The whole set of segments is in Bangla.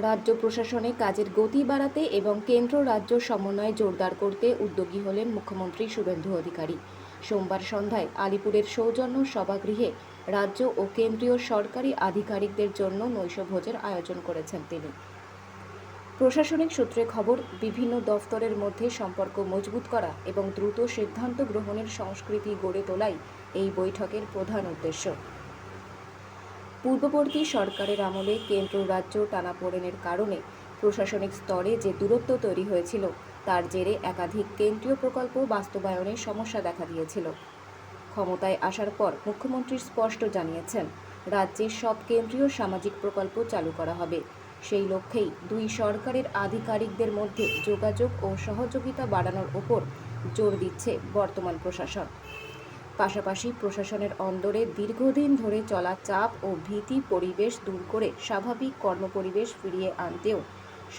রাজ্য প্রশাসনে কাজের গতি বাড়াতে এবং কেন্দ্র রাজ্য সমন্বয় জোরদার করতে উদ্যোগী হলেন মুখ্যমন্ত্রী শুভেন্দু অধিকারী। সোমবার সন্ধ্যায় আলিপুরের সৌজন্য সভাগৃহে রাজ্য ও কেন্দ্রীয় সরকারি আধিকারিকদের জন্য নৈশভোজের আয়োজন করেছেন তিনি। প্রশাসনিক সূত্রে খবর, বিভিন্ন দফতরের মধ্যে সম্পর্ক মজবুত করা এবং দ্রুত সিদ্ধান্ত গ্রহণের সংস্কৃতি গড়ে তোলাই এই বৈঠকের প্রধান উদ্দেশ্য। পূর্ববর্তী সরকারের আমলে কেন্দ্র রাজ্য টানাপোড়েনের কারণে প্রশাসনিক স্তরে যে দূরত্ব তৈরি হয়েছিল, তার জেরে একাধিক কেন্দ্রীয় প্রকল্প বাস্তবায়নে সমস্যা দেখা দিয়েছিল। ক্ষমতায় আসার পর মুখ্যমন্ত্রী স্পষ্ট জানিয়েছেন, রাজ্যে সব কেন্দ্রীয় সামাজিক প্রকল্প চালু করা হবে। সেই লক্ষ্যেই দুই সরকারের আধিকারিকদের মধ্যে যোগাযোগ ও সহযোগিতা বাড়ানোর ওপর জোর দিচ্ছে বর্তমান প্রশাসন। পাশাপাশি প্রশাসনের অন্দরে দীর্ঘদিন ধরে চলা চাপ ও ভীতি পরিবেশ দূর করে স্বাভাবিক কর্মপরিবেশ ফিরিয়ে আনতেও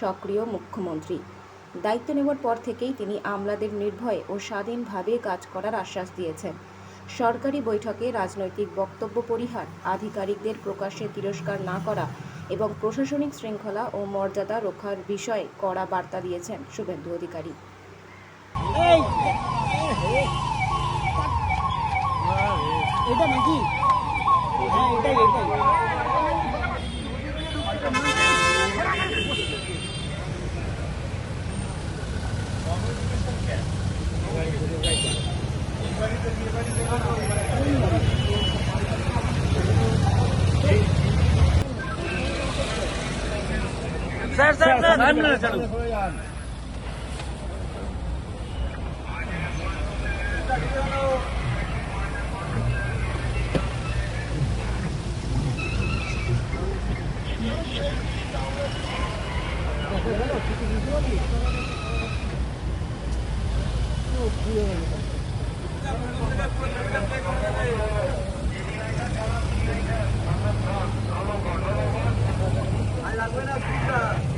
সক্রিয় মুখ্যমন্ত্রী। দায়িত্ব নেওয়ার পর থেকেই তিনি আমলাদের নির্ভয়ে ও স্বাধীনভাবে কাজ করার আশ্বাস দিয়েছেন। সরকারি বৈঠকে রাজনৈতিক বক্তব্য পরিহার, আধিকারিকদের প্রকাশ্যে তিরস্কার না করা এবং প্রশাসনিক শৃঙ্খলা ও মর্যাদা রক্ষার বিষয়ে কড়া বার্তা দিয়েছেন শুভেন্দু অধিকারী। এটা নাকি? হ্যাঁ, এটাই। Sir sir